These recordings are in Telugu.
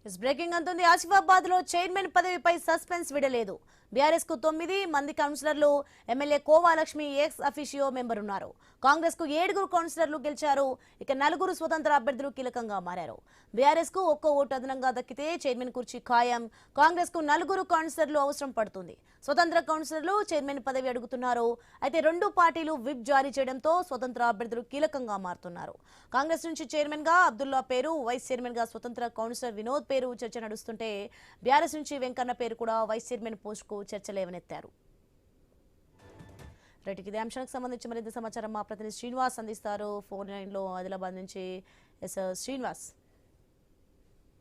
బ్రేకింగ్ అంటుంది. ఆసిఫాబాద్ లో చైర్మన్ పదవిపై సస్పెన్స్ విడలేదు. బీఆర్ఎస్ కు 9 మంది కౌన్సిలర్లు, MLA Kova Lakshmi ex officio member ఉన్నారు. కాంగ్రెస్ కు 7 కౌన్సిలర్లు గెలిచారు. ఇక 4 స్వతంత్ర అభ్యర్థులు కీలకంగా మారారు. బీఆర్ఎస్ కు 1 ఓటు అదనంగా దక్కితే చైర్మన్ కుర్చీ ఖాయం. కాంగ్రెస్ కు 4 కౌన్సిలర్లు అవసరం పడుతుంది. స్వతంత్ర కౌన్సిలర్లు చైర్మన్ పదవి అడుగుతున్నారు. అయితే 2 పార్టీలు విప్ జారీ చేయడంతో స్వతంత్ర అభ్యర్థులు కీలకంగా మారుతున్నారు. కాంగ్రెస్ నుంచి చైర్మన్ గా అబ్దుల్లా పేరు, వైస్ చైర్మన్ గా స్వతంత్ర కౌన్సిలర్ వినోద్ పేరు చర్చ నడుస్తుంటే బీఆర్ఎస్ నుంచి వెంకన్న పేరు కూడా వైస్ చైర్మన్ పోస్ట్ కు చర్చ లేవనెత్తారు. రైట్, ఇదే అంశానికి సంబంధించి మరింత సమాచారం మా ప్రతినిధి శ్రీనివాస్ అందిస్తారు. ఫోన్ లైన్ లో ఆదిలాబాద్ నుంచి. శ్రీనివాస్,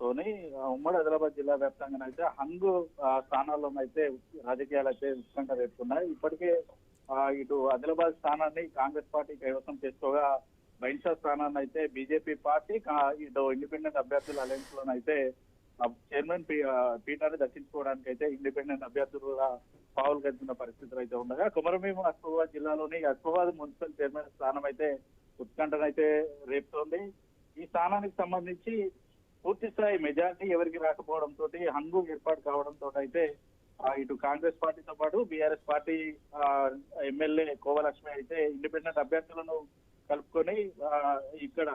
ఉమ్మడి ఆదిలాబాద్ జిల్లా వ్యాప్తంగా అయితే హంగు స్థానాల్లో అయితే రాజకీయాలు అయితే ఉత్కంఠ రేపుతున్నాయి. ఇప్పటికే ఇటు ఆదిలాబాద్ స్థానాన్ని కాంగ్రెస్ పార్టీ కైవసం చేసుకోగా బైన్షా స్థానాన్ని అయితే బీజేపీ పార్టీ ఇటు ఇండిపెండెంట్ అభ్యర్థుల అలయన్స్ లోనైతే చైర్మన్ పీఠాన్ని దక్కించుకోవడానికి అయితే ఇండిపెండెంట్ అభ్యర్థులు పావులు కలుపుతున్న పరిస్థితులు అయితే ఉండగా కుమరమేము ఆసిఫాబాద్ జిల్లాలోని ఆసిఫాబాద్ మున్సిపల్ చైర్మన్ స్థానం అయితే ఉత్కంఠనైతే రేపుతోంది. ఈ స్థానానికి సంబంధించి పూర్తి స్థాయి మెజార్టీ ఎవరికి రాకపోవడంతో హంగు ఏర్పాటు కావడంతో అయితే ఇటు కాంగ్రెస్ పార్టీతో పాటు బీఆర్ఎస్ పార్టీ ఎమ్మెల్యే కోవలక్ష్మి అయితే ఇండిపెండెంట్ అభ్యర్థులను కలుపుకొని ఇక్కడ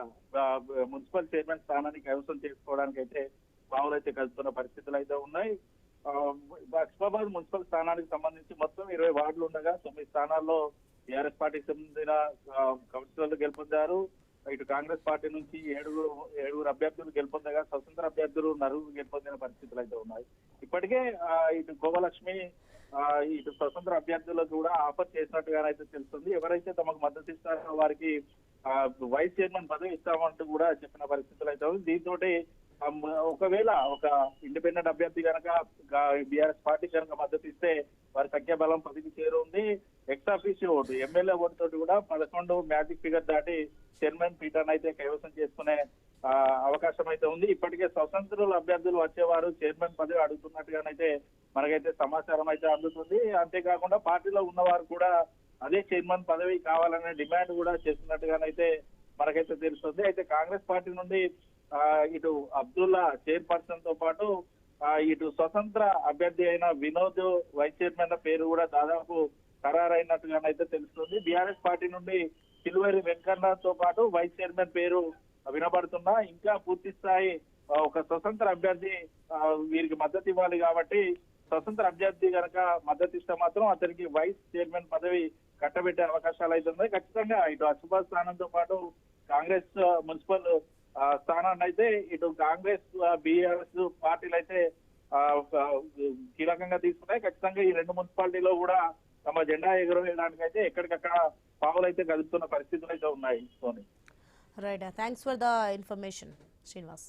మున్సిపల్ చైర్మన్ స్థానాన్ని కైవసం చేసుకోవడానికి అయితే పావులు అయితే కలుపుతున్న పరిస్థితులు అయితే ఉన్నాయి. ఆసిఫాబాద్ మున్సిపల్ స్థానానికి సంబంధించి మొత్తం 20 వార్డులు ఉండగా 9 స్థానాల్లో టీఆర్ఎస్ పార్టీకి సంబంధించిన కౌన్సిలర్లు గెలుపొందారు. ఇటు కాంగ్రెస్ పార్టీ నుంచి 7 అభ్యర్థులు గెలుపొందగా స్వతంత్ర అభ్యర్థులు 4 గెలుపొందిన పరిస్థితులు అయితే ఉన్నాయి. ఇప్పటికే ఇటు కోవలక్ష్మి ఇటు స్వతంత్ర అభ్యర్థులకు కూడా ఆఫర్ చేసినట్టుగానైతే తెలుస్తుంది. ఎవరైతే తమకు మద్దతు ఇస్తారో వారికి వైస్ చైర్మన్ పదవి ఇస్తామంటూ కూడా చెప్పిన పరిస్థితులు అయితే ఉంది. దీంతో ఒకవేళ ఒక ఇండిపెండెంట్ అభ్యర్థి కనుక బీఆర్ఎస్ పార్టీ కనుక మద్దతు ఇస్తే వారి సంఖ్యాబలం 10కి చేరుంది. Ex officio vote, MLA vote తోటి కూడా 11 మ్యాజిక్ ఫిగర్ దాటి చైర్మన్ పీఠాన్ని అయితే కైవసం చేసుకునే అవకాశం అయితే ఉంది. ఇప్పటికే స్వతంత్రుల అభ్యర్థులు వచ్చేవారు చైర్మన్ పదవి అడుగుతున్నట్టుగానైతే మనకైతే సమాచారం అయితే అందుతుంది. అంతేకాకుండా పార్టీలో ఉన్నవారు కూడా అదే చైర్మన్ పదవి కావాలనే డిమాండ్ కూడా చేస్తున్నట్టుగానైతే మనకైతే తెలుస్తుంది. అయితే కాంగ్రెస్ పార్టీ నుండి ఇటు అబ్దుల్లా చైర్పర్సన్ తో పాటు ఇటు స్వతంత్ర అభ్యర్థి అయిన వినోద్ వైస్ చైర్మన్ పేరు కూడా దాదాపు ఖరారైనట్టుగానైతే తెలుస్తుంది. బీఆర్ఎస్ పార్టీ నుండి సిల్వరి వెంకన్నతో పాటు వైస్ చైర్మన్ పేరు వినబడుతున్నా ఇంకా పూర్తి స్థాయి ఒక స్వతంత్ర అభ్యర్థి వీరికి మద్దతు ఇవ్వాలి కాబట్టి స్వతంత్ర అభ్యర్థి కనుక మద్దతు ఇస్తే మాత్రం అతనికి వైస్ చైర్మన్ పదవి కట్టబెట్టే అవకాశాలు అయితే ఉన్నాయి. ఖచ్చితంగా ఇటు ఆసిఫాబాద్ స్థానంతో పాటు కాంగ్రెస్ మున్సిపల్ స్థానాన్ని అయితే ఇటు కాంగ్రెస్ బీఆర్ఎస్ పార్టీలు అయితే కీలకంగా తీసుకున్నాయి. ఖచ్చితంగా ఈ 2 మున్సిపాలిటీలో కూడా తమ జెండా ఎగురవేయడానికి అయితే ఎక్కడికక్కడ పావులు అయితే కదుపుతున్న పరిస్థితులు అయితే ఉన్నాయి. Right, thanks for the information Srinivas.